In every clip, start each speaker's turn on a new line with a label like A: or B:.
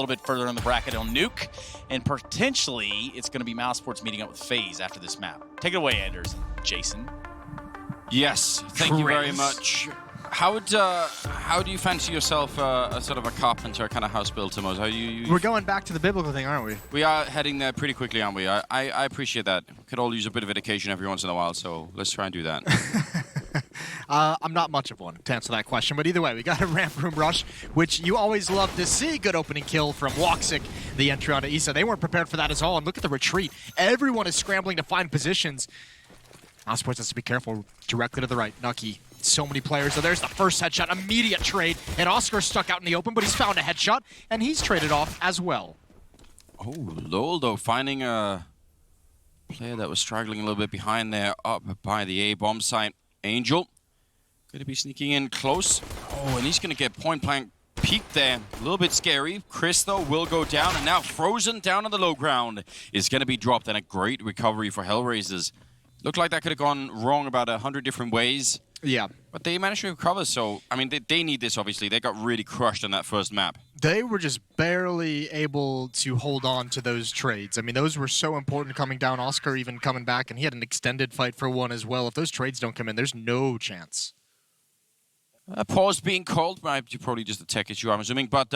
A: little bit further in the bracket on Nuke, and potentially it's going to be Mousesports meeting up with FaZe after this map. Take it away, Anders. Jason.
B: Yes, thank you very much. How do you fancy yourself a sort of a carpenter kind of house builder, Mose?
C: We're going back to the biblical thing, aren't we?
B: We are heading there pretty quickly, aren't we? I appreciate that. Could all use a bit of education every once in a while, so let's try and do that.
C: I'm not much of one to answer that question, but either way, we got a ramp room rush, which you always love to see. Good opening kill from Woxic, the entry onto Issa. They weren't prepared for that at all, and look at the retreat. Everyone is scrambling to find positions. Mousesports has to be careful. Directly to the right, Nuke. So many players. So there's the first headshot, immediate trade, and Oscar's stuck out in the open, but he's found a headshot, and he's traded off as well.
B: Oh, Lowell, though, finding a player that was straggling a little bit behind there, up by the A-bomb site. Angel, going to be sneaking in close. Oh, and he's going to get point-blank peeked there. A little bit scary. Chris, though, will go down, and now Frozen down on the low ground is going to be dropped, and a great recovery for HellRaisers. Looked like that could have gone wrong about 100 different ways.
C: Yeah.
B: But they managed to recover, so, I mean, they need this, obviously. They got really crushed on that first map.
C: They were just barely able to hold on to those trades. I mean, those were so important coming down. Oscar even coming back, and he had an extended fight for one as well. If those trades don't come in, there's no chance.
B: A pause being called, probably just a tech issue, I'm assuming. But,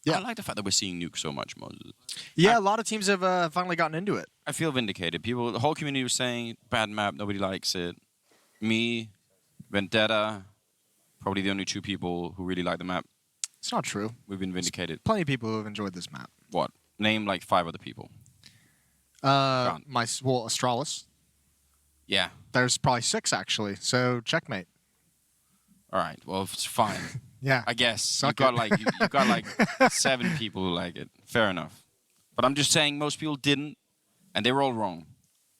C: yeah.
B: I like the fact that we're seeing Nuke so much, Moses.
C: Yeah, a lot of teams have finally gotten into it.
B: I feel vindicated. The whole community was saying, bad map, nobody likes it. Me, Vendetta, probably the only two people who really like the map.
C: It's not true.
B: We've been vindicated.
C: There's plenty of people who have enjoyed this map.
B: What? Name like 5 other people.
C: Astralis.
B: Yeah.
C: There's probably 6 actually. So checkmate.
B: All right. Well, it's fine.
C: Yeah.
B: I guess
C: Suck
B: you
C: it.
B: got like 7 people who like it. Fair enough. But I'm just saying most people didn't, and they were all wrong.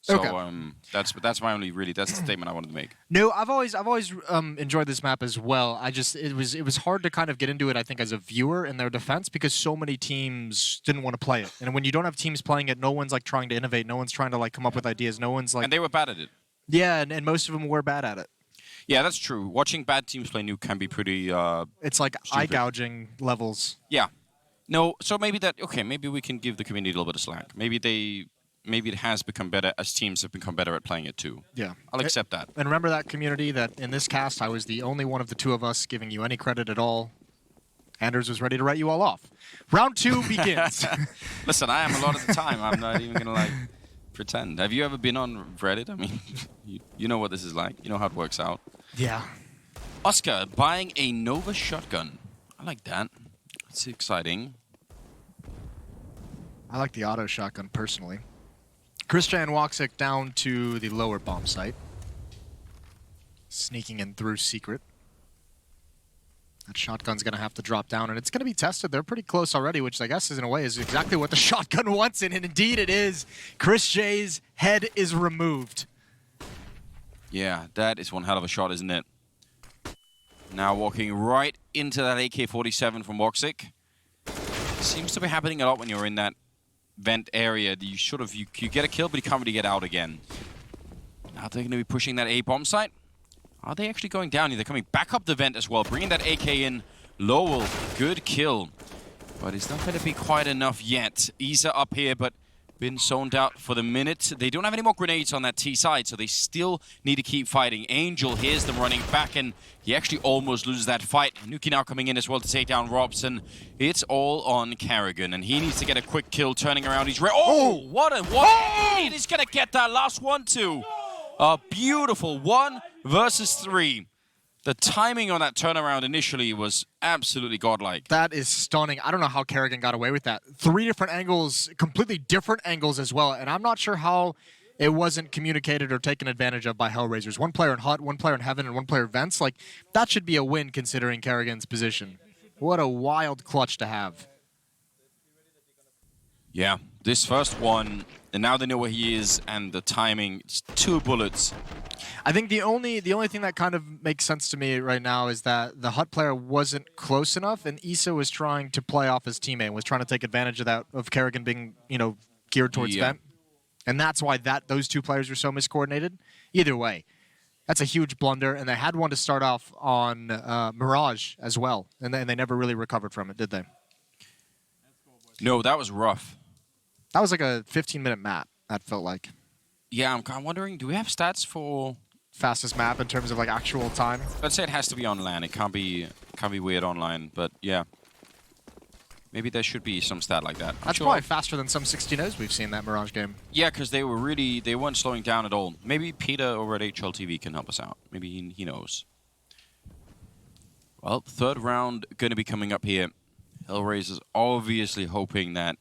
B: So
C: Okay.
B: that's my only that's the statement I wanted to make.
C: No, I've always enjoyed this map as well. It was hard to kind of get into it, I think, as a viewer in their defense, because so many teams didn't want to play it. And when you don't have teams playing it, no one's like trying to innovate, no one's trying to like come up with ideas, no one's like.
B: And they were bad at it.
C: Yeah, and most of them were bad at it.
B: Yeah, that's true. Watching bad teams play Nuke can be pretty.
C: It's like eye gouging levels.
B: Yeah. No, so maybe maybe we can give the community a little bit of slack. Maybe it has become better as teams have become better at playing it too.
C: Yeah.
B: I'll accept that.
C: And remember that community that in this cast, I was the only one of the two of us giving you any credit at all. Anders was ready to write you all off. Round 2 begins.
B: Listen, I am a lot of the time. I'm not even going to pretend. Have you ever been on Reddit? I mean, you know what this is like. You know how it works out.
C: Yeah.
B: Oscar buying a Nova shotgun. I like that. It's exciting.
C: I like the auto shotgun personally. Christian Woxic down to the lower bomb site. Sneaking in through secret. That shotgun's going to have to drop down, and it's going to be tested. They're pretty close already, which I guess is, in a way, is exactly what the shotgun wants, and indeed it is. Chris J's head is removed.
B: Yeah, that is one hell of a shot, isn't it? Now walking right into that AK-47 from Woxic. Seems to be happening a lot when you're in that vent area. You get a kill, but you can't really get out again. Now they're going to be pushing that A-bomb site. Are they actually going down here? They're coming back up the vent as well, bringing that AK in. Lowell, good kill. But it's not going to be quite enough yet. Isa up here, but been zoned out for the minute. They don't have any more grenades on that T side, so they still need to keep fighting. Angel hears them running back, and he actually almost loses that fight. Nuke now coming in as well to take down Robson. It's all on Carrigan, and he needs to get a quick kill, turning around. He's ready. Oh, what a aim! He's going to get that last one, too. A beautiful 1 versus 3. The timing on that turnaround initially was absolutely godlike.
C: That is stunning. I don't know how Carrigan got away with that. 3 different angles, completely different angles as well, and I'm not sure how it wasn't communicated or taken advantage of by HellRaisers. 1 player in Hut, 1 player in Heaven, and 1 player in Vents. Like, that should be a win considering Carrigan's position. What a wild clutch to have.
B: Yeah, this first one, and now they know where he is, and the timing, it's 2 bullets.
C: I think the only thing that kind of makes sense to me right now is that the Hut player wasn't close enough, and Issa was trying to play off his teammate, was trying to take advantage of that, of Carrigan being, geared towards Vent. And that's why those 2 players were so miscoordinated. Either way, that's a huge blunder, and they had one to start off on Mirage as well, and they never really recovered from it, did they?
B: No, that was rough.
C: That was like a 15-minute map, that felt like.
B: Yeah, I'm kind of wondering, do we have stats for...
C: Fastest map in terms of like actual time?
B: Let's say it has to be on LAN. It can't be weird online, but yeah. Maybe there should be some stat like that.
C: That's probably faster than some 16-0s we've seen that Mirage game.
B: Yeah, because they weren't slowing down at all. Maybe Peter over at HLTV can help us out. Maybe he knows. Well, third round going to be coming up here. HellRaisers obviously hoping that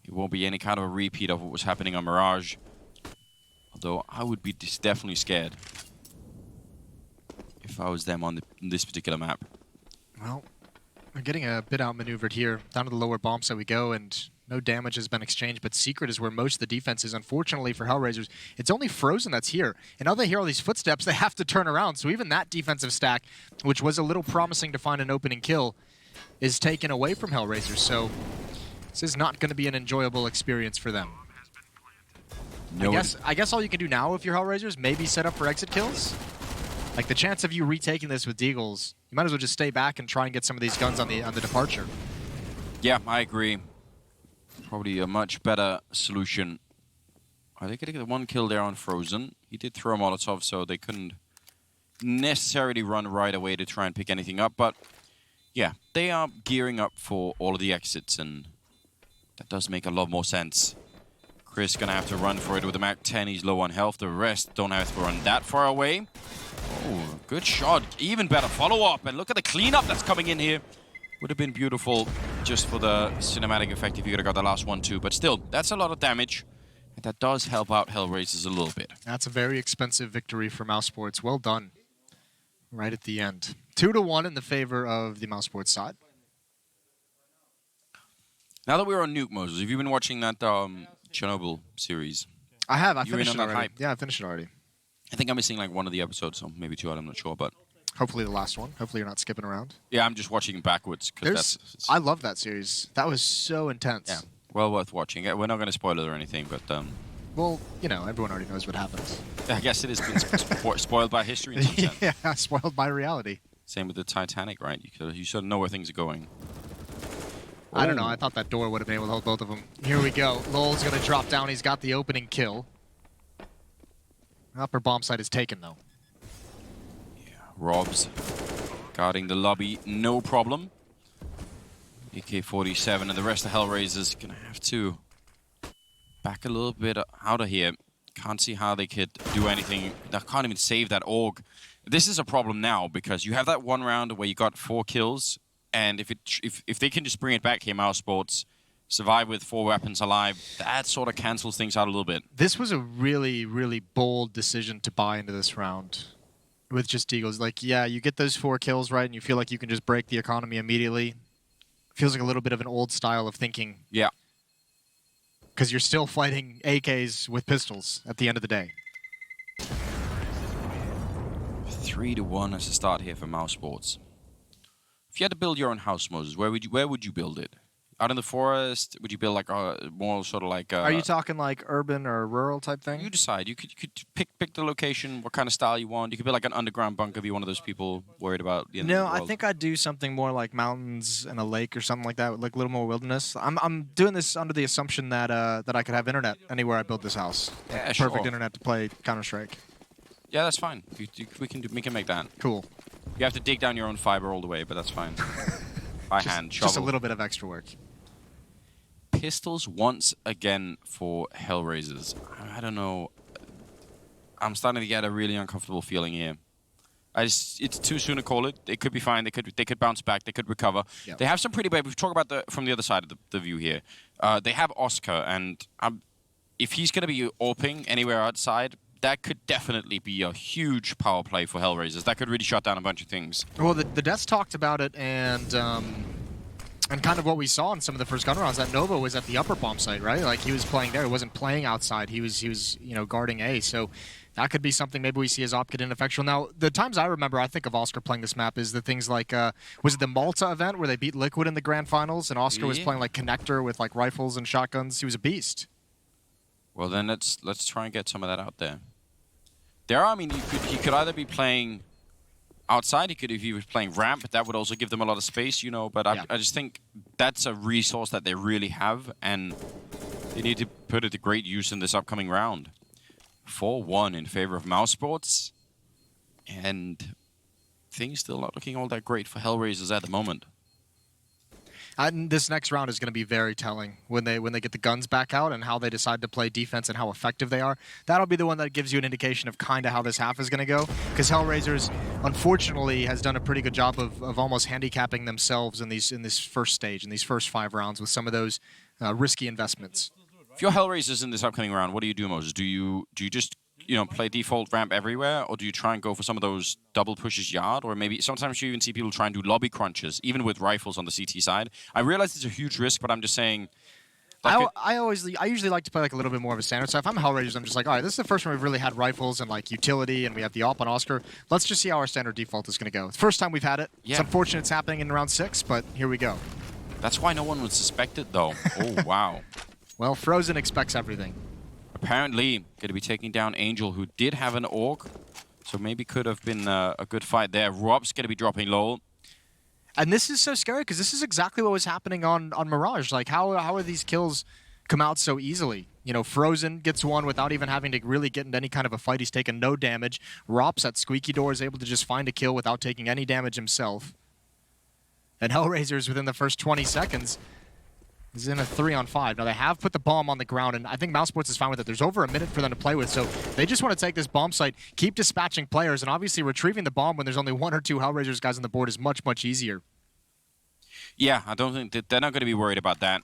B: it won't be any kind of a repeat of what was happening on Mirage. Although I would be definitely scared if I was them on this particular map.
C: Well, we're getting a bit outmaneuvered here. Down to the lower bomb site we go, and no damage has been exchanged, but Secret is where most of the defense is. Unfortunately for HellRaisers, it's only Frozen that's here. And now they hear all these footsteps, they have to turn around. So even that defensive stack, which was a little promising to find an opening kill, is taken away from HellRaisers. So this is not going to be an enjoyable experience for them.
B: No,
C: I guess all you can do now if you're HellRaisers, maybe set up for exit kills. Like the chance of you retaking this with Deagles, you might as well just stay back and try and get some of these guns on the departure.
B: Yeah, I agree. Probably a much better solution. Are they going to get one kill there on Frozen? He did throw a Molotov, so they couldn't necessarily run right away to try and pick anything up. But yeah, they are gearing up for all of the exits, and that does make a lot more sense. Chris gonna have to run for it with a Mac 10. He's low on health. The rest don't have to run that far away. Oh, good shot. Even better follow-up. And look at the cleanup that's coming in here. Would have been beautiful just for the cinematic effect if you could have got the last one too. But still, that's a lot of damage. And that does help out HellRaisers a little bit.
C: That's a very expensive victory for Mousesports. Well done. Right at the end. 2-1 in the favor of the Mousesports side.
B: Now that we're on Nuke, Moses, have you been watching that Chernobyl series?
C: I have. I
B: You're
C: finished
B: in
C: it
B: on that
C: already.
B: hype?
C: Yeah, I finished it already.
B: I think I'm missing like one of the episodes, so maybe two, I'm not sure, but...
C: Hopefully the last one. Hopefully you're not skipping around.
B: Yeah, I'm just watching backwards.
C: I love that series. That was so intense.
B: Yeah, well worth watching. We're not going to spoil it or anything, but...
C: Well, you know, everyone already knows what happens.
B: I guess it has been spoiled by history in some sense.
C: Yeah, spoiled by reality.
B: Same with the Titanic, right? You sort of know where things are going.
C: I don't know. I thought that door would have been able to hold both of them. Here we go. Lowell's going to drop down. He's got the opening kill. Upper bomb site is taken, though.
B: Yeah, Rob's guarding the lobby, no problem. AK-47 and the rest of HellRaisers going to have to back a little bit out of here. Can't see how they could do anything. They can't even save that AUG. This is a problem now because you have that one round where you got 4 kills. And if they can just bring it back here, Mousesports, survive with 4 weapons alive, that sort of cancels things out a little bit. This
C: was a really, really bold decision to buy into this round with just Deagles. Like, yeah, you get those 4 kills, right, and you feel like you can just break the economy immediately. Feels like a little bit of an old style of thinking.
B: Yeah.
C: Because you're still fighting AKs with pistols at the end of the day.
B: 3-1 as a start here for Mousesports. If you had to build your own house, Moses, where would you build it? Out in the forest? Would you build like a more sort of like?
C: Are you talking like urban or rural type thing?
B: You decide. You could pick the location, what kind of style you want. You could build like an underground bunker if you're one of those people worried about the end of the world.
C: I think I'd do something more like mountains and a lake or something like that, like a little more wilderness. I'm doing this under the assumption that that I could have internet anywhere I build this house.
B: Yeah,
C: Perfect internet to play Counter-Strike.
B: Yeah, that's fine. We can make that.
C: Cool.
B: You have to dig down your own fiber all the way, but that's fine. By hand, shovel.
C: Just a little bit of extra work.
B: Pistols once again for HellRaisers. I don't know. I'm starting to get a really uncomfortable feeling here. It's too soon to call it. They could be fine. They could bounce back. They could recover. Yep. They have some pretty bad. We've talked about from the other side of the view here. They have Oscar, and if he's going to be AWPing anywhere outside, that could definitely be a huge power play for HellRaisers. That could really shut down a bunch of things.
C: Well, the Deaths talked about it, and kind of what we saw in some of the first gun rounds, that Nova was at the upper bomb site, right? Like, he was playing there. He wasn't playing outside. He was guarding A. So that could be something maybe we see as op get ineffectual. Now, the times I remember, I think of Oscar playing this map is the things like, was it the Malta event where they beat Liquid in the grand finals, and Oscar was playing like Connector with like rifles and shotguns? He was a beast.
B: Well, then let's try and get some of that out there. I mean, he could either be playing outside. He could, if he was playing ramp, but that would also give them a lot of space, you know. But I just think that's a resource that they really have, and they need to put it to great use in this upcoming round. 4-1 in favor of Mousesports, and things still not looking all that great for HellRaisers at the moment.
C: And this next round is going to be very telling when they get the guns back out and how they decide to play defense and how effective they are. That'll be the one that gives you an indication of kind of how this half is going to go. Because HellRaisers, unfortunately, has done a pretty good job of almost handicapping themselves in this first stage, in these first 5 rounds with some of those risky investments.
B: If you're HellRaisers in this upcoming round, what do you do, Moses? Do you just play default ramp everywhere, or do you try and go for some of those double pushes yard, or maybe sometimes you even see people try and do lobby crunches, even with rifles on the CT side? I realize it's a huge risk, but I'm just saying.
C: I usually like to play like a little bit more of a standard. So if I'm HellRaisers, I'm just like, all right, this is the first one we've really had rifles and like utility, and we have the AWP on Oscar. Let's just see how our standard default is going to go. It's the first time we've had it. Yeah. It's unfortunate it's happening in round 6, but here we go.
B: That's why no one would suspect it, though. Oh, wow.
C: Well, Frozen expects everything.
B: Apparently, going to be taking down Angel, who did have an AUG, so maybe could have been a good fight there. Rob's going to be dropping low.
C: And this is so scary because this is exactly what was happening on Mirage. Like, how are these kills come out so easily? You know, Frozen gets one without even having to really get into any kind of a fight. He's taken no damage. Rops at Squeaky Door is able to just find a kill without taking any damage himself. And HellRaisers, within the first 20 seconds, is in a 3-on-5. Now, they have put the bomb on the ground, and I think Mousesports is fine with it. There's over a minute for them to play with, so they just want to take this bomb site, keep dispatching players, and obviously retrieving the bomb when there's only 1 or 2 HellRaisers guys on the board is much, much easier.
B: Yeah, I don't think that they're not going to be worried about that.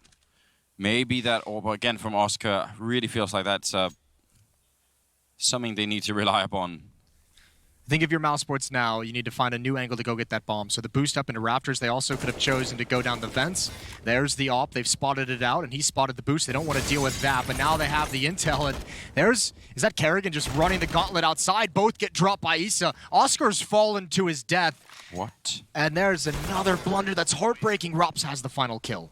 B: Maybe that orb, again, from Oscar, really feels like that's something they need to rely upon.
C: I think if you're Mousesports now, you need to find a new angle to go get that bomb. So the boost up into Raptors, they also could have chosen to go down the vents. There's the AWP. They've spotted it out, and he spotted the boost. They don't want to deal with that, but now they have the intel. And is that Kerrigan just running the gauntlet outside? Both get dropped by Issa. Oscar's fallen to his death.
B: What?
C: And there's another blunder that's heartbreaking. Rops has the final kill.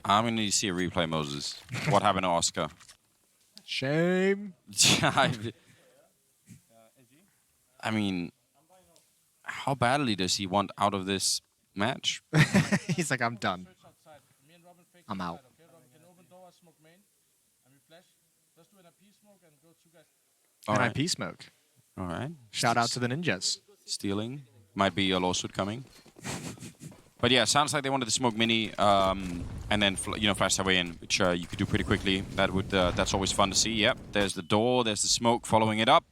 B: I'm going to need to see a replay, Moses. What happened to Oscar?
C: Shame.
B: I mean, how badly does he want out of this match?
C: He's like, I'm done. I'm out. And IP smoke.
B: All right.
C: Shout out to the ninjas.
B: Stealing. Might be a lawsuit coming. But yeah, sounds like they wanted to smoke mini and then flash their way in, which you could do pretty quickly. That's always fun to see. Yep. There's the door. There's the smoke following it up.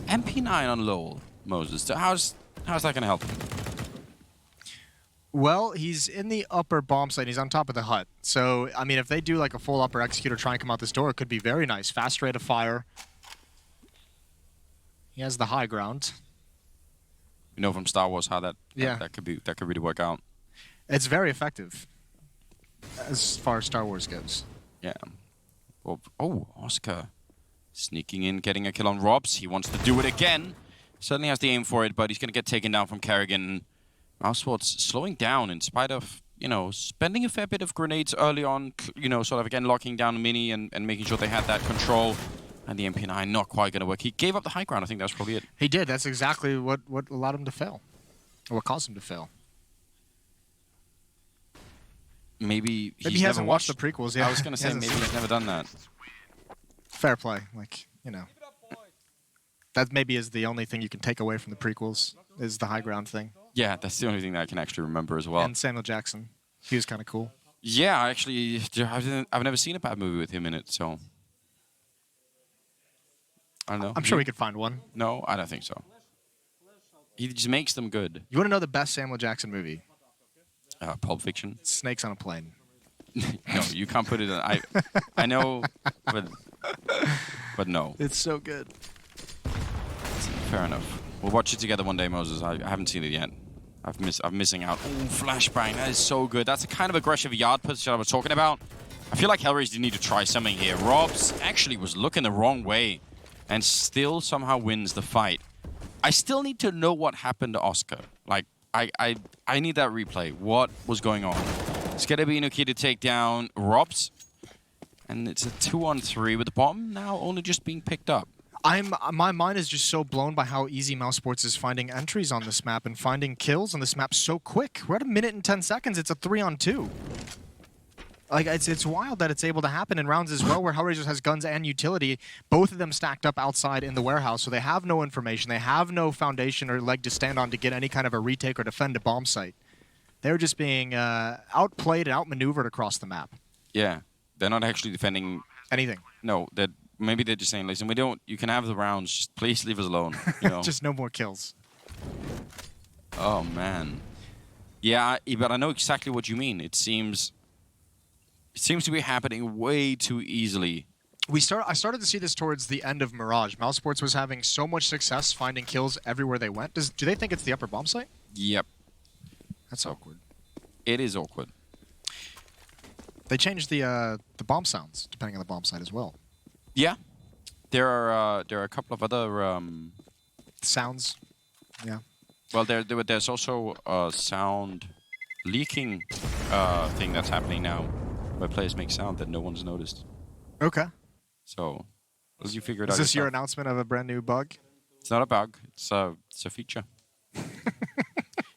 B: MP9 on low, Moses. How's that going to help him?
C: Well, he's in the upper bomb site. He's on top of the hut. So, I mean, if they do like a full upper executor, try and come out this door, it could be very nice. Fast rate of fire. He has the high ground.
B: You know from Star Wars how that could really work out.
C: It's very effective as far as Star Wars goes.
B: Yeah. Well, oh, Oscar. Sneaking in, getting a kill on Robs. He wants to do it again. Certainly has the aim for it, but he's going to get taken down from Kerrigan. Mousesports slowing down in spite of, spending a fair bit of grenades early on, sort of again locking down Mini and making sure they had that control. And the MP9 not quite going to work. He gave up the high ground. I think that's probably it.
C: He did. That's exactly what allowed him to fail. Or what caused him to fail.
B: Maybe
C: he hasn't watched the prequels. Yeah,
B: I was going to say maybe he's never done that.
C: Fair play. That maybe is the only thing you can take away from the prequels, is the high ground thing.
B: Yeah, that's the only thing that I can actually remember as well.
C: And Samuel Jackson. He was kind of cool.
B: Yeah, actually, I've never seen a bad movie with him in it, so... I don't know.
C: I'm sure we could find one.
B: No, I don't think so. He just makes them good.
C: You want to know the best Samuel Jackson movie?
B: Pulp Fiction.
C: Snakes on a Plane.
B: No, you can't put it in... I know, but no.
C: It's so good.
B: Fair enough. We'll watch it together one day, Moses. I haven't seen it yet. I'm missing out. Oh, flashbang. That is so good. That's the kind of aggressive yard push that I was talking about. I feel like HellRaisers need to try something here. Robs actually was looking the wrong way and still somehow wins the fight. I still need to know what happened to Oscar. Like, I need that replay. What was going on? It's going to be Nuke to take down Robs. And it's a 2-on-3 with the bomb now only just being picked up.
C: My mind is just so blown by how easy Mousesports is finding entries on this map and finding kills on this map so quick. We're at 1 minute and 10 seconds. It's a 3-on-2. Like, it's wild that it's able to happen in rounds as well, where HellRaisers has guns and utility, both of them stacked up outside in the warehouse, so they have no information, they have no foundation or leg to stand on to get any kind of a retake or defend a bomb site. They're just being outplayed and outmaneuvered across the map.
B: Yeah, they're not actually defending
C: anything.
B: No, maybe they're just saying, listen, you can have the rounds, just please leave us alone. You know?
C: Just no more kills.
B: Oh, man. Yeah, but I know exactly what you mean. It seems to be happening way too easily.
C: I started to see this towards the end of Mirage. Mousesports was having so much success finding kills everywhere they went. Do they think it's the upper bomb site?
B: Yep.
C: That's awkward.
B: It is awkward.
C: They changed the bomb sounds depending on the bomb site as well.
B: Yeah. There are a couple of other
C: sounds. Yeah.
B: Well, there's also a sound leaking thing that's happening now, where players make sound that no one's noticed.
C: Okay.
B: So, as you figure it out.
C: Is this your announcement of a brand new bug?
B: It's not a bug. It's a feature.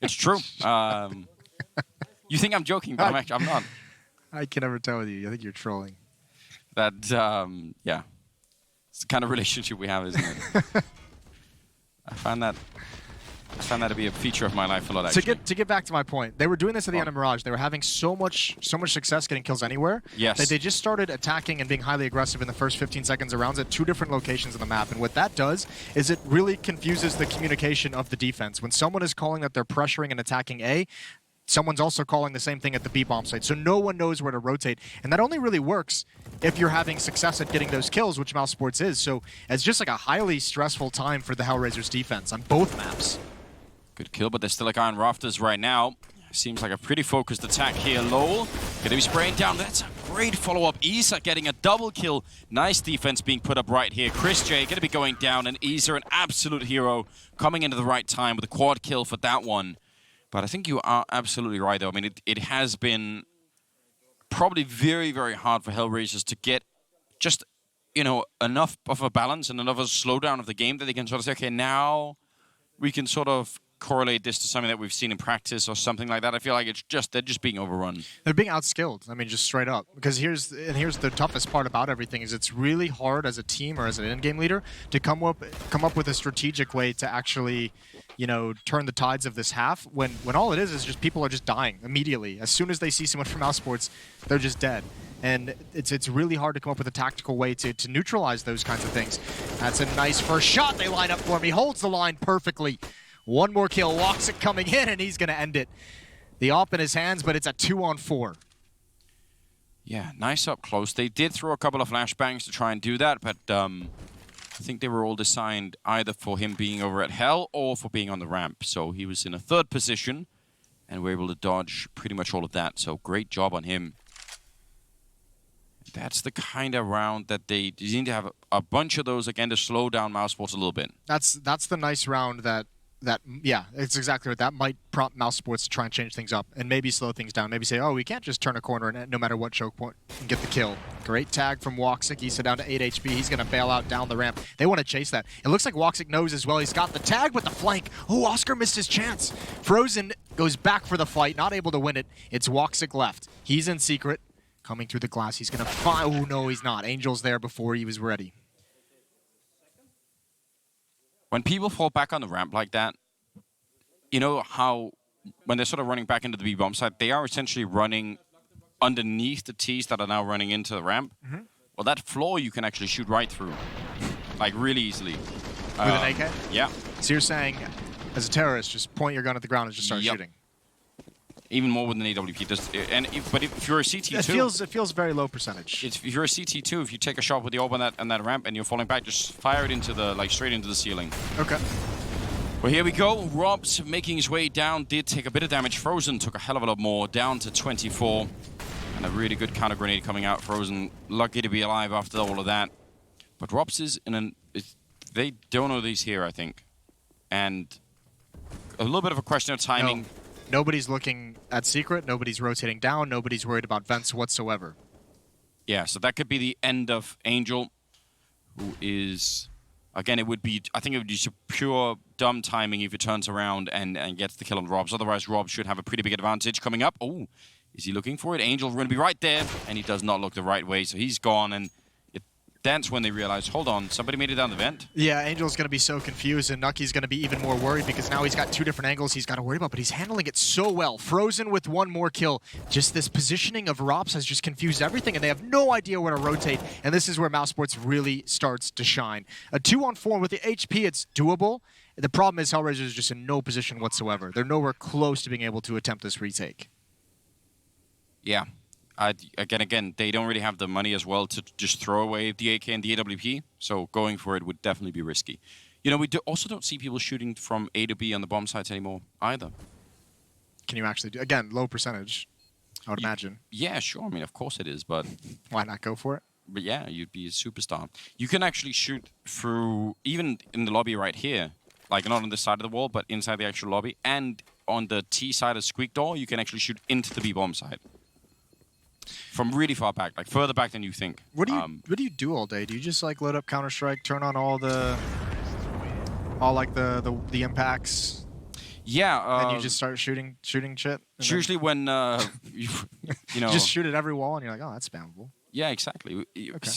B: It's true. You think I'm joking, but I'm not.
C: I can never tell with you. I think you're trolling.
B: That, yeah. It's the kind of relationship we have, isn't it? I found that to be a feature of my life a lot, actually.
C: To get back to my point, they were doing this at the end of Mirage. They were having so much success getting kills anywhere.
B: Yes.
C: That they just started attacking and being highly aggressive in the first 15 seconds of rounds at 2 different locations on the map. And what that does is it really confuses the communication of the defense. When someone is calling that they're pressuring and attacking A, someone's also calling the same thing at the B bomb site. So no one knows where to rotate. And that only really works if you're having success at getting those kills, which Mousesports is. So it's just like a highly stressful time for the HellRaisers defense on both maps.
B: Good kill, but there's still a guy on rafters right now. Seems like a pretty focused attack here. Lowell gonna be spraying down. That's a great follow-up. Isa getting a double kill. Nice defense being put up right here. Chris J gonna be going down, and Isa, an absolute hero, coming into the right time with a quad kill for that one. But I think you are absolutely right, though. I mean, it has been probably very, very hard for HellRaisers to get just, enough of a balance and enough of a slowdown of the game that they can sort of say, okay, now we can sort of correlate this to something that we've seen in practice or something like that. I feel like they're just being overrun.
C: They're being outskilled. I mean, just straight up. Because here's the toughest part about everything is it's really hard as a team or as an in-game leader to come up with a strategic way to actually, turn the tides of this half when all it is just people are just dying immediately. As soon as they see someone from Mousesports, they're just dead. And it's really hard to come up with a tactical way to neutralize those kinds of things. That's a nice first shot they line up for him. He holds the line perfectly. One more kill. Woxic coming in, and he's going to end it. The AWP in his hands, but it's a 2-on-4.
B: Yeah, nice up close. They did throw a couple of flashbangs to try and do that, but I think they were all designed either for him being over at Hell or for being on the ramp. So he was in a third position, and we're able to dodge pretty much all of that. So great job on him. That's the kind of round that they need to have a bunch of those, again, to slow down Mousesports a little bit.
C: That's the nice round that yeah, it's exactly what that might prompt Mousesports to try and change things up and maybe slow things down. Maybe say, oh, we can't just turn a corner and no matter what choke point and get the kill. Great tag from Woxic. He's down to 8 HP. He's going to bail out down the ramp. They want to chase that. It looks like Woxic knows as well. He's got the tag with the flank. Oh, Oscar missed his chance. Frozen goes back for the fight, not able to win it. It's Woxic left. He's in secret. Coming through the glass. He's going to find... Oh, no, he's not. Angel's there before he was ready.
B: When people fall back on the ramp like that, you know how when they're sort of running back into the B bomb site, they are essentially running underneath the T's that are now running into the ramp. Mm-hmm. Well, that floor you can actually shoot right through, like really easily.
C: With an AK?
B: Yeah.
C: So you're saying, as a terrorist, just point your gun at the ground and just start shooting?
B: Even more with an AWP. But if you're a CT2...
C: It feels very low percentage.
B: If you're a CT2, if you take a shot with the AWP on that ramp and you're falling back, just fire it into the, straight into the ceiling.
C: Okay.
B: Well, here we go. Rob's making his way down. Did take a bit of damage. Frozen took a hell of a lot more. Down to 24. And a really good counter grenade coming out. Frozen lucky to be alive after all of that. But Rob's is they don't know these here, I think. And a little bit of a question of timing.
C: No. Nobody's looking at secret. Nobody's rotating down. Nobody's worried about vents whatsoever.
B: Yeah, so that could be the end of Angel, who is Again, I think it would be pure dumb timing if he turns around and gets the kill on Robs. Otherwise, Rob should have a pretty big advantage coming up. Oh, is he looking for it? Angel going to be right there, and he does not look the right way, so he's gone. And that's when they realize, hold on, somebody made it down the vent.
C: Yeah, Angel's going to be so confused, and Nucky's going to be even more worried because now he's got 2 different angles he's got to worry about, but he's handling it so well. Frozen with 1 more kill. Just this positioning of Robs has just confused everything, and they have no idea where to rotate, and this is where Mousesports really starts to shine. A 2-on-4 with the HP, it's doable. The problem is HellRaisers is just in no position whatsoever. They're nowhere close to being able to attempt this retake.
B: Yeah. Again, they don't really have the money as well to just throw away the AK and the AWP, so going for it would definitely be risky. You know, we also don't see people shooting from A to B on the bomb sites anymore either.
C: Can you actually do, again, low percentage, I would imagine.
B: Yeah, sure. I mean, of course it is, but...
C: Why not go for it?
B: But yeah, you'd be a superstar. You can actually shoot through, even in the lobby right here, like not on this side of the wall, but inside the actual lobby, and on the T side of Squeak Door, you can actually shoot into the B bomb site. From really far back, like further back than you think.
C: What do you do all day? Do you just like load up Counter-Strike, turn on all the impacts?
B: Yeah.
C: And you just start shooting shit?
B: It's usually when, you know...
C: just shoot at every wall and you're like, oh, that's spammable.
B: Yeah, exactly.
C: Okay.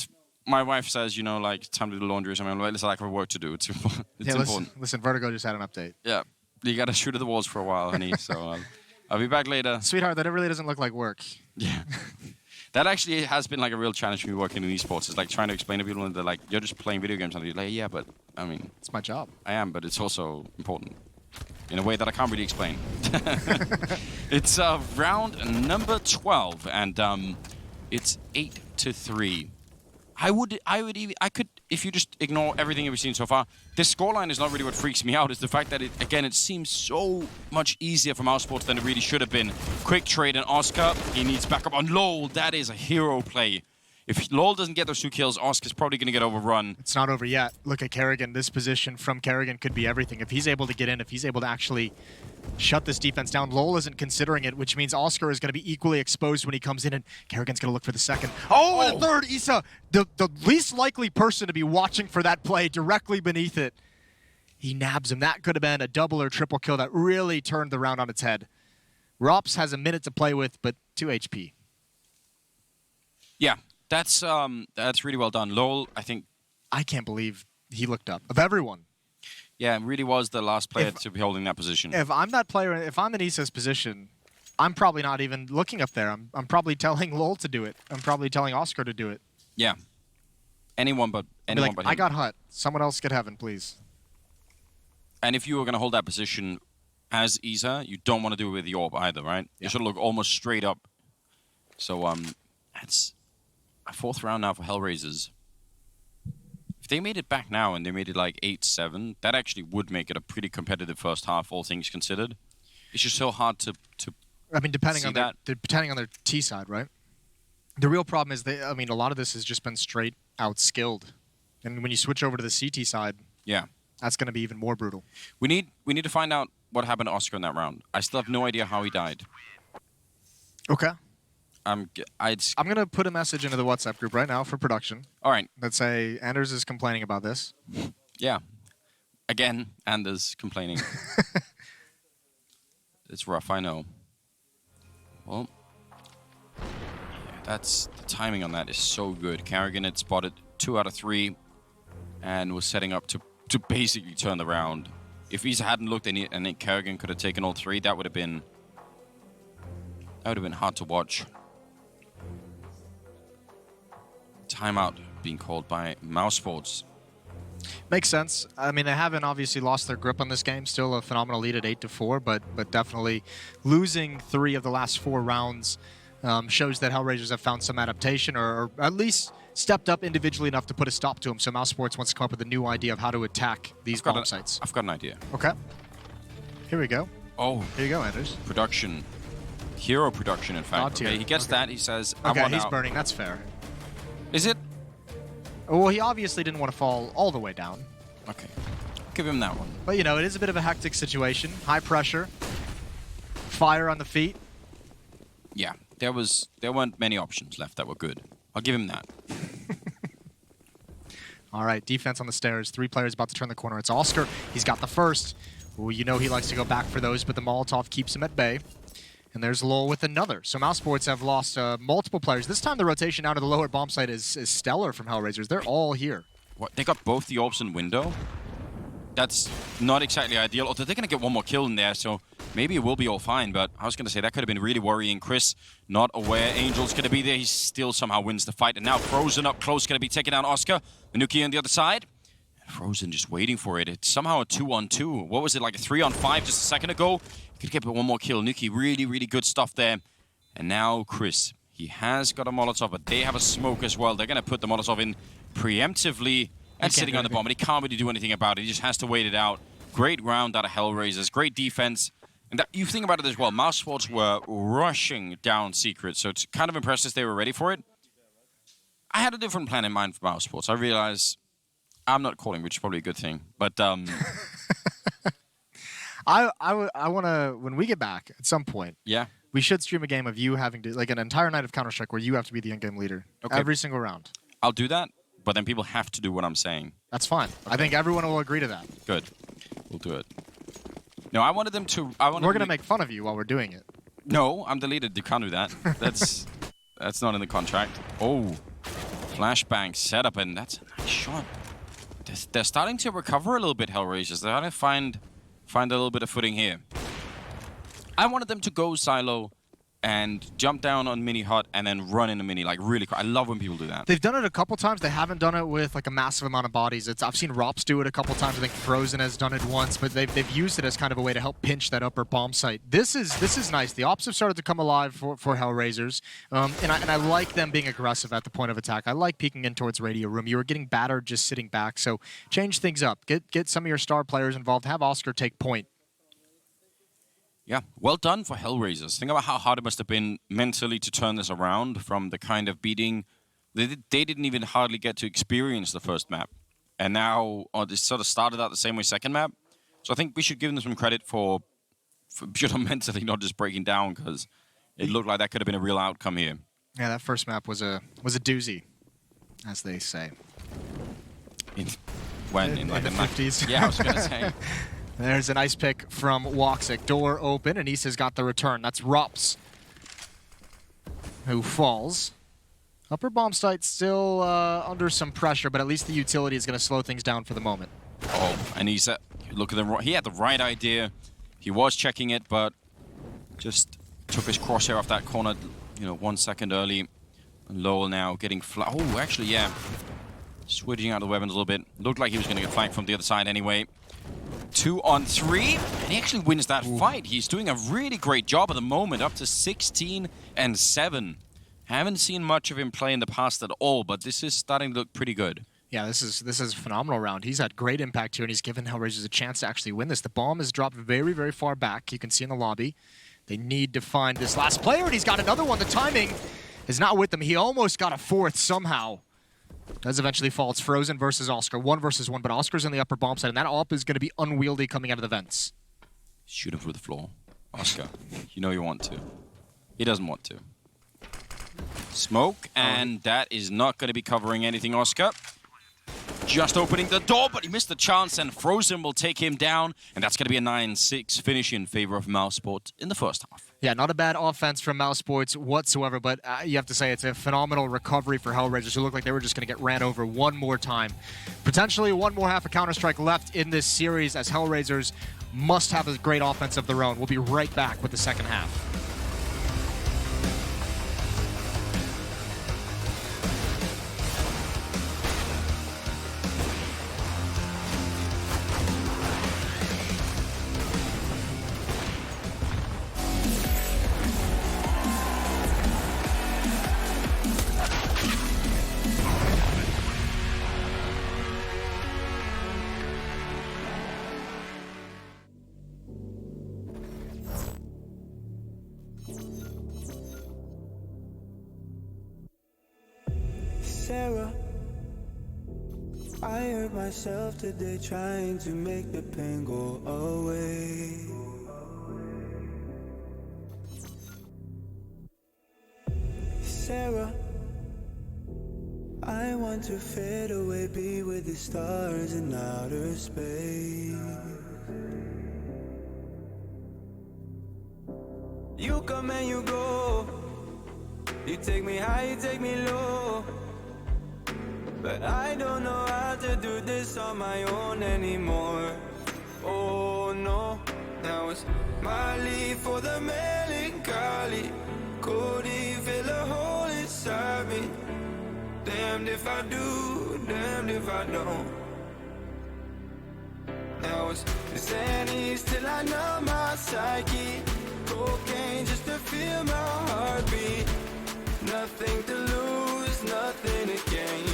B: My wife says, you know, like, it's time to do laundry or something. I'm like, listen, I have work to do. It's important.
C: Listen, Vertigo just had an update.
B: Yeah. You got to shoot at the walls for a while, honey. So I'll be back later.
C: Sweetheart, that really doesn't look like work.
B: Yeah. That actually has been like a real challenge for me working in esports. It's like trying to explain to people and they're like, you're just playing video games. And you're like, yeah, but I mean...
C: It's my job.
B: I am, but it's also important. In a way that I can't really explain. It's round number 12, and it's 8-3. I could, if you just ignore everything we've seen so far, this scoreline is not really what freaks me out. It's the fact that, it seems so much easier for Mousesports than it really should have been. Quick trade and Oscar, he needs backup on LOL. That is a hero play. If LOL doesn't get those 2 kills, Oscar's probably going to get overrun.
C: It's not over yet. Look at Kerrigan. This position from Kerrigan could be everything. If he's able to get in, if he's able to actually shut this defense down, LOL isn't considering it, which means Oscar is going to be equally exposed when he comes in, and Kerrigan's going to look for the second. Oh, and the third, Issa, the least likely person to be watching for that play directly beneath it. He nabs him. That could have been a double or triple kill that really turned the round on its head. Rops has a minute to play with, but 2 HP.
B: Yeah. That's really well done. LOL, I think...
C: I can't believe he looked up. Of everyone.
B: Yeah, it really was the last player to be holding that position.
C: If I'm that player, if I'm in Issa's position, I'm probably not even looking up there. I'm probably telling LOL to do it. I'm probably telling Oscar to do it.
B: Yeah. Anyone but him.
C: I got Hut. Someone else get heaven, please.
B: And if you were going to hold that position as Isa, you don't want to do it with the orb either, right? Yeah. You should look almost straight up. So, that's... a 4th round now for HellRaisers. If they made it back now and they made it like 8-7, that actually would make it a pretty competitive first half, all things considered. It's just so hard to
C: I mean, depending on their T side, right? The real problem is a lot of this has just been straight out skilled, and when you switch over to the CT side,
B: yeah,
C: that's going to be even more brutal.
B: We need to find out what happened to Oscar in that round. I still have no idea how he died.
C: Okay.
B: I'm
C: going to put a message into the WhatsApp group right now for production.
B: All right.
C: That say Anders is complaining about this.
B: Yeah. Again, Anders complaining. It's rough, I know. Well, yeah, the timing on that is so good. Kerrigan had spotted 2 out of 3 and was setting up to basically turn the round. If he hadn't looked and Kerrigan could have taken all 3, that would have been hard to watch. Timeout being called by Mousesports.
C: Makes sense. I mean, they haven't obviously lost their grip on this game. Still a phenomenal lead at 8-4, but definitely losing 3 of the last 4 rounds shows that HellRaisers have found some adaptation, or at least stepped up individually enough to put a stop to them. So Mousesports wants to come up with a new idea of how to attack these bomb sites.
B: I've got an idea.
C: Okay. Here we go.
B: Oh.
C: Here you go, Anders.
B: Production. Hero production, in fact. Okay, he gets that. He says,
C: okay, he's burning. That's fair.
B: Is it?
C: Well, he obviously didn't want to fall all the way down.
B: Okay. Give him that one.
C: But, you know, it is a bit of a hectic situation. High pressure. Fire on the feet.
B: Yeah. There weren't many options left that were good. I'll give him that.
C: All right, defense on the stairs. 3 players about to turn the corner. It's Oscar. He's got the first. Ooh, you know he likes to go back for those, but the Molotov keeps him at bay. And there's Lowell with another. So Mousesports have lost multiple players. This time the rotation down to the lower bomb site is stellar from HellRaisers. They're all here.
B: What? They got both the orbs and window? That's not exactly ideal. Although they're going to get one more kill in there, so maybe it will be all fine. But I was going to say that could have been really worrying. Chris, not aware Angel's going to be there. He still somehow wins the fight. And now Frozen up close, going to be taking down Oscar. Nuke on the other side. Frozen just waiting for it. It's somehow a 2-on-2. What was it, like a 3-on-5 just a second ago? Could get one more kill. Nuke, really, really good stuff there. And now Chris. He has got a Molotov, but they have a smoke as well. They're going to put the Molotov in preemptively and sitting on the bomb. But he can't really do anything about it. He just has to wait it out. Great round out of HellRaisers. Great defense. And that, you think about it as well. Mousesports were rushing down Secret, so it's kind of impressive they were ready for it. I had a different plan in mind for Mousesports. I realize I'm not calling, which is probably a good thing. But
C: I want to, when we get back at some point,
B: yeah,
C: we should stream a game of you having to, like an entire night of Counter-Strike where you have to be the in-game leader.
B: Okay.
C: Every single round.
B: I'll do that, but then people have to do what I'm saying.
C: That's fine. Okay. I think everyone will agree to that.
B: Good. We'll do it. No, I wanted them to...
C: We're going to make fun of you while we're doing it.
B: No, I'm deleted. You can't do that. That's not in the contract. Oh, flashbang setup, and that's a nice shot. They're starting to recover a little bit, HellRaisers. They're trying to find a little bit of footing here. I wanted them to go silo and jump down on mini hut and then run in a mini, like really quick. I love when people do that.
C: They've done it a couple times. They haven't done it with like a massive amount of bodies. I've seen Rops do it a couple times. I think Frozen has done it once, but they've used it as kind of a way to help pinch that upper bomb site. This is nice. The ops have started to come alive for HellRaisers, and I like them being aggressive at the point of attack. I like peeking in towards radio room. You were getting battered just sitting back, so change things up. Get some of your star players involved. Have Oscar take point.
B: Yeah, well done for HellRaisers. Think about how hard it must have been mentally to turn this around from the kind of beating. They didn't even hardly get to experience the first map. And now they sort of started out the same way second map. So I think we should give them some credit for mentally not just breaking down, because it looked like that could have been a real outcome here.
C: Yeah, that first map was a doozy, as they say.
B: In like
C: the 50s.
B: Yeah, I was going to say.
C: There's a nice pick from Woxic. Door open, and Issa's got the return. That's Rops, who falls. Upper bomb site still under some pressure, but at least the utility is going to slow things down for the moment.
B: Oh, and Issa, look at them. He had the right idea. He was checking it, but just took his crosshair off that corner, 1 second early. And Lowell now getting oh, actually, yeah. Switching out the weapons a little bit. Looked like he was going to get flanked from the other side anyway. 2-on-3, and he actually wins that fight. He's doing a really great job at the moment, up to 16-7. Haven't seen much of him play in the past at all, but this is starting to look pretty good.
C: Yeah, this is a phenomenal round. He's had great impact here, and he's given HellRaisers a chance to actually win this. The bomb is dropped very, very far back. You can see in the lobby. They need to find this last player, and he's got another one. The timing is not with them. He almost got a fourth somehow. Does eventually fall. It's Frozen versus Oscar. 1 versus 1, but Oscar's in the upper bomb side, and that op is going to be unwieldy coming out of the vents.
B: Shoot him through the floor. Oscar, you know you want to. He doesn't want to. Smoke, and that is not going to be covering anything, Oscar. Just opening the door, but he missed the chance, and Frozen will take him down, and that's going to be a 9-6 finish in favor of Mousesports in the first half.
C: Yeah, not a bad offense from Mousesports whatsoever, but you have to say it's a phenomenal recovery for HellRaisers, who looked like they were just going to get ran over one more time. Potentially one more half of Counter-Strike left in this series, as HellRaisers must have a great offense of their own. We'll be right back with the second half.
D: Sarah, I hurt myself today trying to make the pain go away. Sarah, I want to fade away, be with the stars in outer space. You come and you go. You take me high, you take me low. But I don't know how to do this on my own anymore. Oh no, now it's my leave for the melancholy. Couldn't fill a hole inside me. Damned if I do, damned if I don't. Now it's Xannies till I know my psyche. Cocaine just to feel my heartbeat. Nothing to lose, nothing to gain.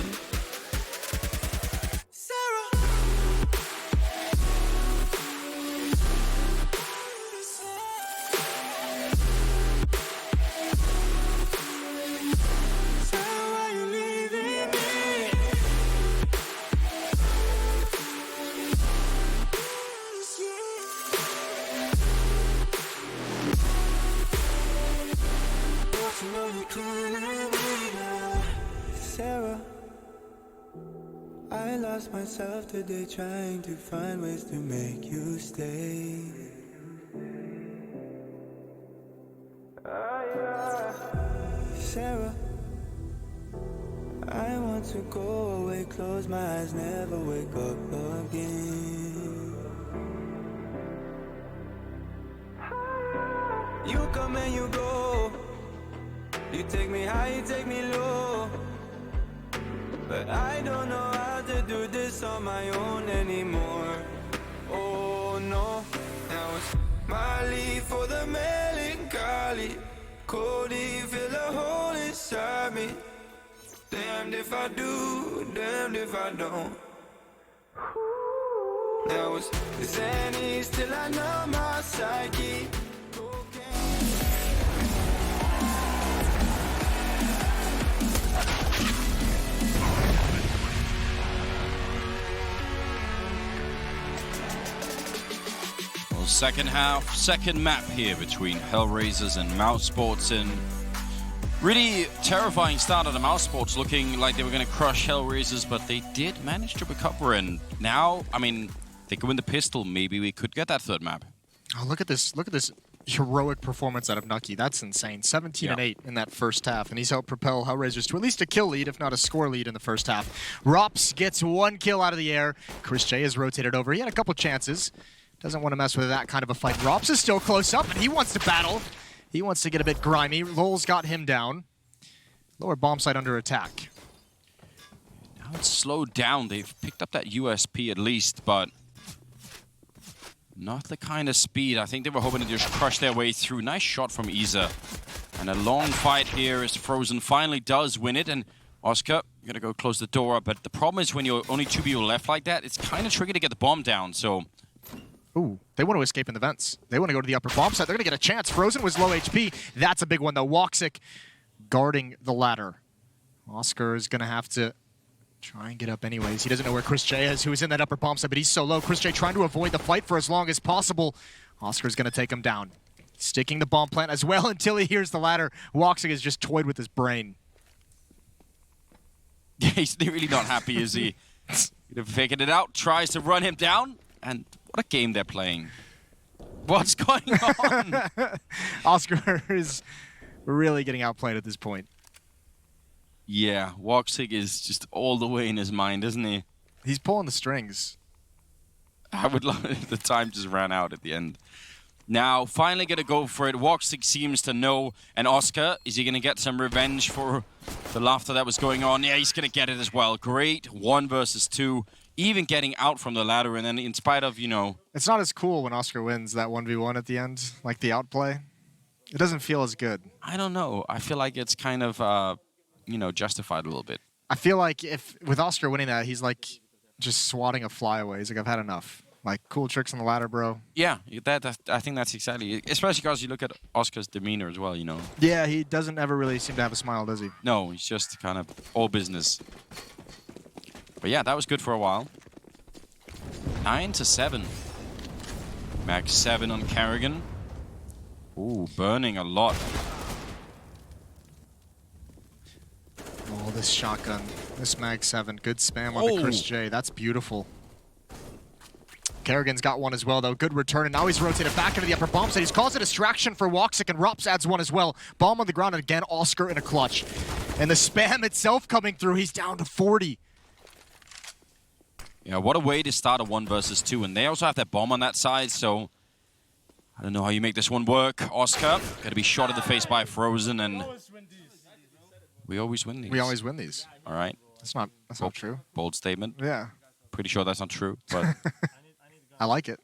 D: Sarah, I lost myself today trying to find ways to make you stay. Sarah, I want to go away, close my eyes, never wake up again. You come and you go. You take me high, you take me low. But I don't know how to do this on my own anymore. Oh no, now it's my leave for the melancholy. Couldn't fill a hole inside me. Damned if I do, damned if I don't. Now it's Xannies till I know my psyche.
B: Second half, second map here between HellRaisers and Mousesports, and really terrifying start of the Mousesports, looking like they were going to crush HellRaisers, but they did manage to recover, and now, I mean, they could win the pistol, maybe we could get that third map.
C: Oh, look at this heroic performance out of Nuke. That's insane. 17 and 8 in that first half, and he's helped propel HellRaisers to at least a kill lead, if not a score lead in the first half. Rops gets one kill out of the air. Chris J is rotated over. He had a couple chances. Doesn't want to mess with that kind of a fight. Rops is still close up, and he wants to battle. He wants to get a bit grimy. Lowell's got him down. Lower bomb site under attack.
B: Now it's slowed down. They've picked up that USP at least, but not the kind of speed. I think they were hoping to just crush their way through. Nice shot from Isa. And a long fight here as Frozen finally does win it. And Oscar, you're going to go close the door up. But the problem is when you're only 2 people left like that, it's kind of tricky to get the bomb down, so...
C: Ooh, they want to escape in the vents. They want to go to the upper bomb site. They're going to get a chance. Frozen was low HP. That's a big one, though. Woxic guarding the ladder. Oscar is going to have to try and get up anyways. He doesn't know where Chris J is, who is in that upper bomb site, but he's so low. Chris J trying to avoid the fight for as long as possible. Oscar's going to take him down. Sticking the bomb plant as well until he hears the ladder. Woxic is just toyed with his brain.
B: Yeah, he's really not happy, is he? Figured it out, tries to run him down, and... what a game they're playing. What's going on?
C: Oscar is really getting outplayed at this point.
B: Yeah, Woxic is just all the way in his mind, isn't he?
C: He's pulling the strings.
B: I would love it if the time just ran out at the end. Now, finally going to go for it. Woxic seems to know. And Oscar, is he going to get some revenge for the laughter that was going on? Yeah, he's going to get it as well. Great 1 versus 2. Even getting out from the ladder, and then in spite of, you know...
C: It's not as cool when Oscar wins that 1v1 at the end, like the outplay. It doesn't feel as good.
B: I don't know. I feel like it's kind of, you know, justified a little bit.
C: I feel like if with Oscar winning that, he's like just swatting a flyaway. He's like, I've had enough. Like, cool tricks on the ladder, bro.
B: Yeah, I think that's exactly... Especially because you look at Oscar's demeanor as well, you know.
C: Yeah, he doesn't ever really seem to have a smile, does he?
B: No, he's just kind of all business. But yeah, that was good for a while. 9-7. Max 7 on Carrigan. Ooh, burning a lot.
C: Oh, this shotgun. This mag 7. Good spam on the Chris J. That's beautiful. Kerrigan's got one as well, though. Good return, and now he's rotated back into the upper bomb site. He's caused a distraction for Woxic, and Rops adds one as well. Bomb on the ground, and again, Oscar in a clutch. And the spam itself coming through, he's down to 40.
B: Yeah, what a way to start a 1 versus 2, and they also have that bomb on that side, so I don't know how you make this one work. Oscar, gonna be shot in the face by Frozen, and we always win these.
C: We always win these.
B: All right.
C: That's not true.
B: Bold statement.
C: Yeah.
B: Pretty sure that's not true, but
C: I like it.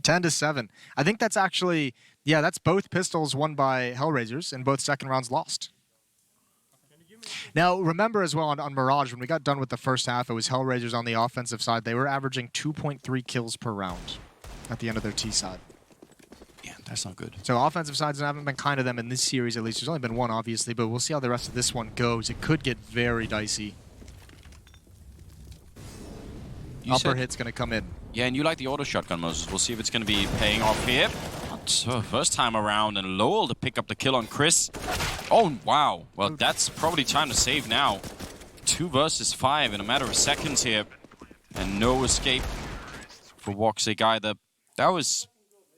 C: 10-7. I think that's actually, yeah, that's both pistols won by HellRaisers and both second rounds lost. Now, remember as well on Mirage, when we got done with the first half, it was HellRaisers on the offensive side. They were averaging 2.3 kills per round at the end of their T side.
B: yeah, that's not good.
C: So offensive sides haven't been kind to them in this series, at least. There's only been one, obviously, but we'll see how the rest of this one goes. It could get very dicey. Upper hit's going to come in.
B: Yeah, and you like the auto shotgun, Moses. We'll see if it's going to be paying off here. First time around, and Lowell to pick up the kill on Chris. Oh, wow. Well, that's probably time to save now. 2 versus 5 in a matter of seconds here. And no escape for Woxic either. That was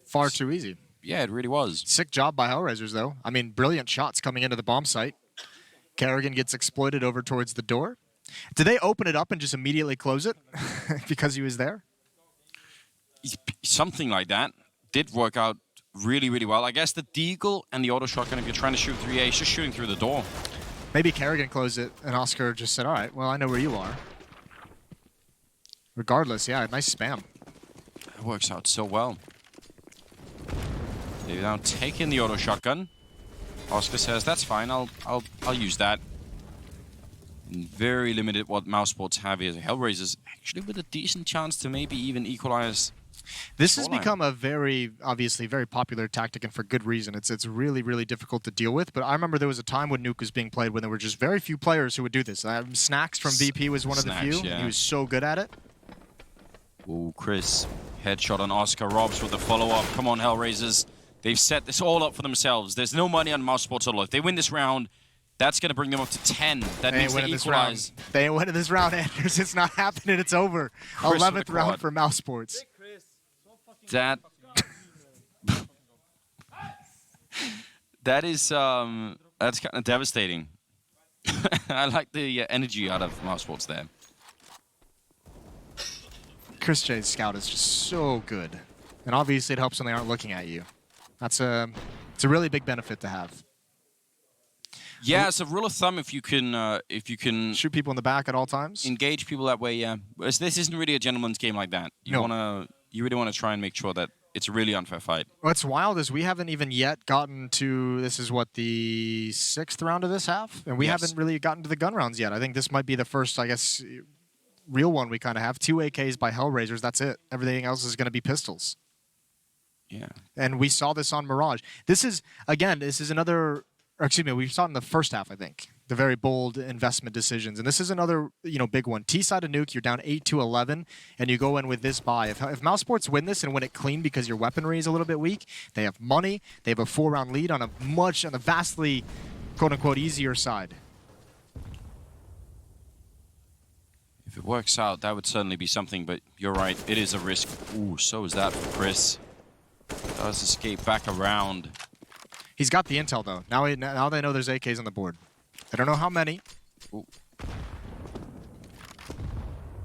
C: Far too easy.
B: Yeah, it really was.
C: Sick job by HellRaisers, though. I mean, brilliant shots coming into the bomb site. Kerrigan gets exploited over towards the door. Did they open it up and just immediately close it because he was there?
B: Something like that. Did work out really, really well. I guess the deagle and the auto shotgun, if you're trying to shoot 3A, it's just shooting through the door.
C: Maybe Kerrigan closed it and Oscar just said, all right, well, I know where you are. Regardless, yeah, nice spam.
B: It works out so well. They've now taken the auto shotgun. Oscar says, that's fine, I'll use that. And very limited what Mousesports have here. HellRaisers actually with a decent chance to maybe even equalize.
C: This has become a very, obviously, very popular tactic, and for good reason. It's really, really difficult to deal with. But I remember there was a time when Nuke was being played when there were just very few players who would do this. Snacks from VP was one of the few.
B: Yeah.
C: He was so good at it.
B: Oh, Chris. Headshot on Oscar. Robs with the follow-up. Come on, HellRaisers. They've set this all up for themselves. There's no money on Mousesports at all. If they win this round, that's going to bring them up to 10. That means they equalize.
C: They ain't winning this round, Anders. It's not happening. It's over. 11th round for Mousesports.
B: That is that's kind of devastating. I like the energy out of Mousesports there.
C: Chris J's scout is just so good, and obviously it helps when they aren't looking at you. It's a really big benefit to have.
B: Yeah, it's a rule of thumb if you can
C: shoot people in the back at all times.
B: Engage people that way. Yeah, this isn't really a gentleman's game like that. You really want to try and make sure that it's a really unfair fight.
C: What's wild is we haven't even yet gotten to, this is what, the 6th round of this half? And we haven't really gotten to the gun rounds yet. I think this might be the first, I guess, real one we kind of have. 2 AKs by HellRaisers, that's it. Everything else is going to be pistols.
B: Yeah.
C: And we saw this on Mirage. This is another, or excuse me, we saw it in the first half, I think. The very bold investment decisions. And this is another, big one. T-side of Nuke, you're down 8-11, and you go in with this buy. If Mousesports win this and win it clean because your weaponry is a little bit weak, they have money, they have a 4-round lead on a vastly, quote-unquote, easier side.
B: If it works out, that would certainly be something, but you're right, it is a risk. Ooh, so is that for Chris. Does escape back around.
C: He's got the intel, though. Now they know there's AKs on the board. I don't know how many.
B: Ooh.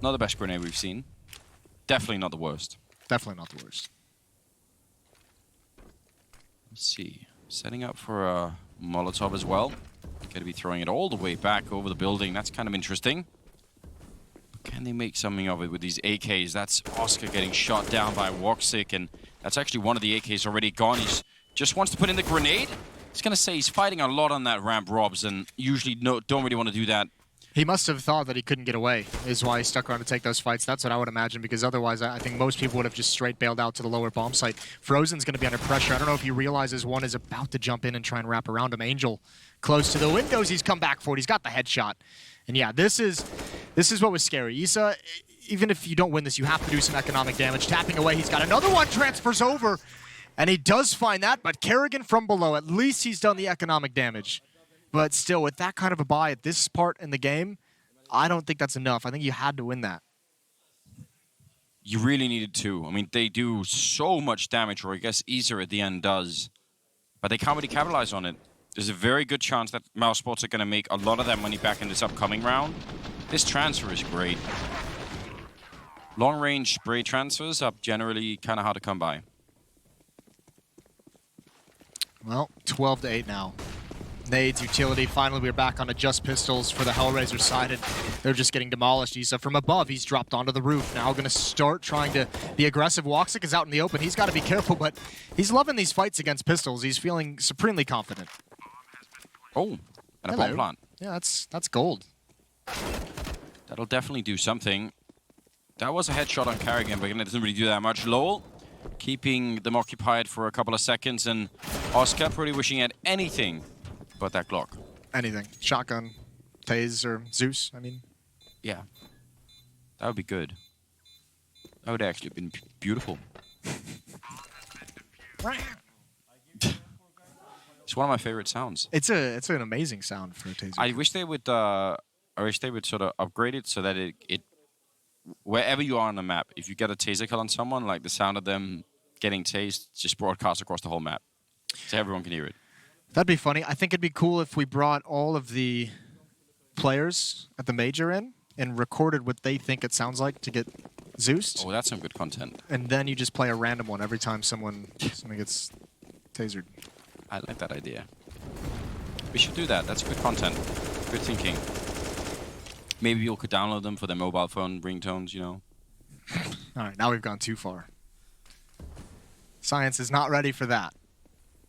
B: Not the best grenade we've seen. Definitely not the worst.
C: Definitely not the worst.
B: Let's see. Setting up for a Molotov as well. Going to be throwing it all the way back over the building. That's kind of interesting. But can they make something of it with these AKs? That's Oscar getting shot down by Woxic, and that's actually one of the AKs already gone. He just wants to put in the grenade. I was going to say he's fighting a lot on that ramp, Robs, and usually don't really want to do that.
C: He must have thought that he couldn't get away, is why he stuck around to take those fights. That's what I would imagine, because otherwise I think most people would have just straight bailed out to the lower bomb site. Frozen's going to be under pressure. I don't know if he realizes one is about to jump in and try and wrap around him. Angel close to the windows. He's come back for it. He's got the headshot. And yeah, this is what was scary. Issa, even if you don't win this, you have to do some economic damage. Tapping away, he's got another one, transfers over. And he does find that, but Kerrigan from below, at least he's done the economic damage. But still, with that kind of a buy at this part in the game, I don't think that's enough. I think you had to win that.
B: You really needed to. I mean, they do so much damage, or I guess Easer at the end does. But they can't really capitalize on it. There's a very good chance that Mousesports are going to make a lot of that money back in this upcoming round. This transfer is great. Long-range spray transfers are generally kind of hard to come by.
C: Well, 12-8 now. Nades, utility. Finally, we're back on Adjust Pistols for the HellRaisers side, and they're just getting demolished. Isa from above, he's dropped onto the roof. Now going to start trying to be aggressive. Woxic is out in the open. He's got to be careful, but he's loving these fights against pistols. He's feeling supremely confident.
B: Oh, and a bomb plant.
C: Yeah, that's gold.
B: That'll definitely do something. That was a headshot on Carrigan, but again, it doesn't really do that much. Lowell keeping them occupied for a couple of seconds, and Oscar pretty wishing at anything but that Glock.
C: Anything. Shotgun, Tase, or Zeus, I mean.
B: Yeah. That would be good. That would actually have been beautiful. It's one of my favorite sounds.
C: It's an amazing sound for a taser.
B: I wish they would sort of upgrade it so that it wherever you are on the map, if you get a taser kill on someone, like the sound of them getting tased just broadcast across the whole map, so everyone can hear it.
C: That'd be funny. I think it'd be cool if we brought all of the players at the major in and recorded what they think it sounds like to get Zeused.
B: Oh, that's some good content.
C: And then you just play a random one every time someone gets tasered.
B: I like that idea. We should do that. That's good content. Good thinking. Maybe people could download them for their mobile phone ringtones, you know.
C: All right, now we've gone too far. Science is not ready for that.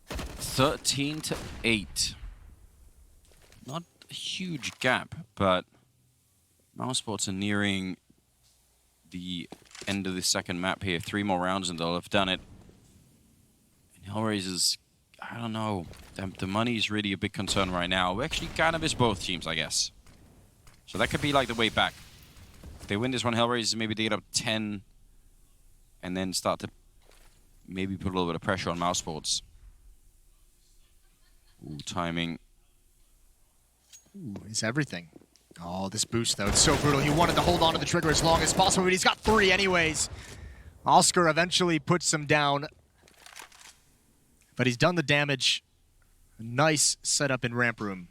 B: 13-8. Not a huge gap, but Mousesports are nearing the end of the second map here. 3 more rounds and they'll have done it. And HellRaisers, I don't know. The money is really a big concern right now. We actually kind of miss both teams, I guess. So that could be like the way back. If they win this one, HellRaisers, maybe they get up 10 and then start to maybe put a little bit of pressure on Mousesports. Ooh, timing.
C: Ooh, it's everything. Oh, this boost, though. It's so brutal. He wanted to hold on to the trigger as long as possible, but he's got 3 anyways. Oscar eventually puts him down. But he's done the damage. Nice setup in ramp room.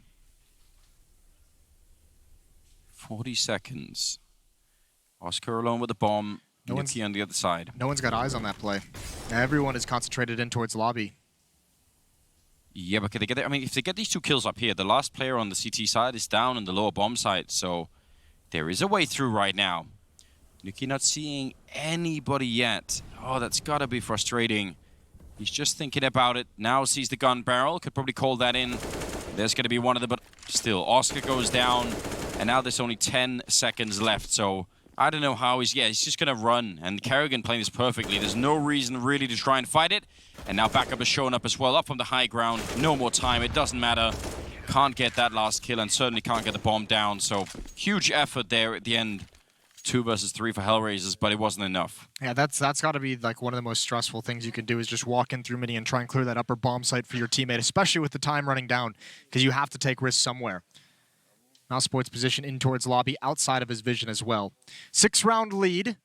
B: 40 seconds. Oscar alone with the bomb. Nuke on the other side.
C: No one's got eyes on that play. Everyone is concentrated in towards lobby.
B: Yeah, but can they get it? I mean, if they get these 2 kills up here, the last player on the CT side is down in the lower bomb side, so there is a way through right now. Nuke not seeing anybody yet. Oh, that's gotta be frustrating. He's just thinking about it. Now sees the gun barrel. Could probably call that in. There's gonna be one of them, but still, Oscar goes down, and now there's only 10 seconds left, so I don't know how he's just gonna run, and Carrigan playing this perfectly. There's no reason really to try and fight it. And now backup is showing up as well, up from the high ground. No more time, it doesn't matter. Can't get that last kill and certainly can't get the bomb down. So huge effort there at the end. 2 versus 3 for HellRaisers, but it wasn't enough.
C: Yeah, that's got to be like one of the most stressful things you can do is just walk in through mini and try and clear that upper bomb site for your teammate, especially with the time running down, because you have to take risks somewhere. Mousesports position in towards lobby, outside of his vision as well. 6-round lead.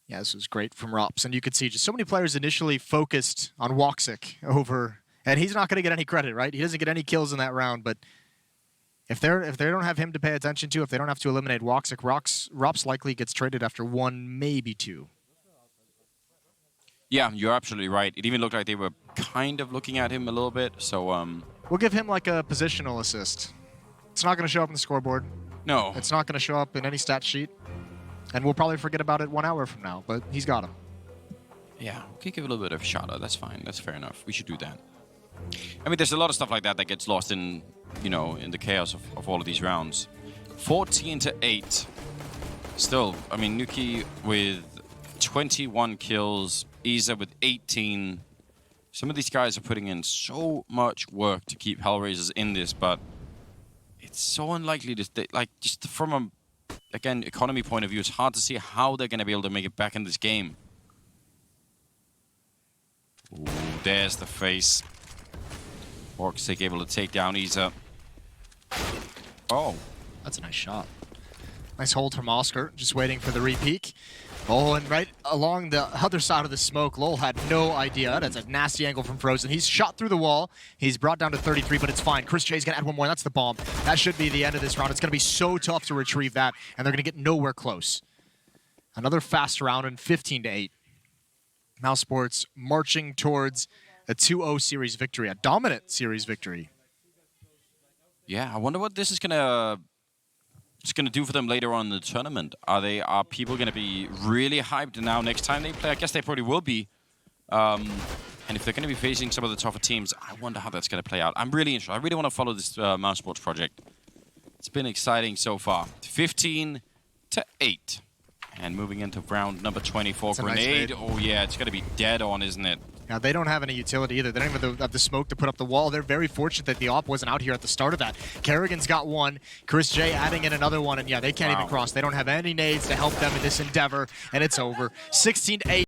C: Yeah, this was great from Rops, and you could see just so many players initially focused on Woxic over, and he's not going to get any credit, right? He doesn't get any kills in that round, but if they don't have him to pay attention to, if they don't have to eliminate Woxic, Rops likely gets traded after 1, maybe 2.
B: Yeah, you're absolutely right. It even looked like they were kind of looking at him a little bit, so
C: we'll give him like a positional assist. It's not going to show up on the scoreboard.
B: No.
C: It's not going to show up in any stat sheet. And we'll probably forget about it 1 hour from now, but he's got him.
B: Yeah, we could give a little bit of a shout out. That's fine. That's fair enough. We should do that. I mean, there's a lot of stuff like that that gets lost in, you know, in the chaos of all of these rounds. 14-8. Still, I mean, Nuke with 21 kills, Isa with 18. Some of these guys are putting in so much work to keep HellRaisers in this, but it's so unlikely to, like, just from a, again, economy point of view, it's hard to see how they're going to be able to make it back in this game. Ooh, there's the face. Woxic able to take down Isa. Oh.
C: That's a nice shot. Nice hold from Oscar, just waiting for the re-peek. Oh, and right along the other side of the smoke, Lowell had no idea. That's a nasty angle from Frozen. He's shot through the wall. He's brought down to 33, but it's fine. Chris J's going to add one more. That's the bomb. That should be the end of this round. It's going to be so tough to retrieve that, and they're going to get nowhere close. Another fast round and 15-8. Mousesports marching towards a 2-0 series victory, a dominant series victory.
B: Yeah, I wonder what this is gonna do for them later on in the tournament. Are people gonna be really hyped now next time they play? I guess they probably will be. And if they're gonna be facing some of the tougher teams, I wonder how that's gonna play out. I'm really interested. I really want to follow this Mousesports project. It's been exciting so far. 15-8. And moving into round number 24. Grenade. Nice, oh yeah, it's gonna be dead on, isn't it?
C: Now, they don't have any utility either. They don't even have the smoke to put up the wall. They're very fortunate that the op wasn't out here at the start of that. Kerrigan's got one. Chris J adding in another one, and yeah, they can't even cross. They don't have any nades to help them in this endeavor, and it's over. 16-8.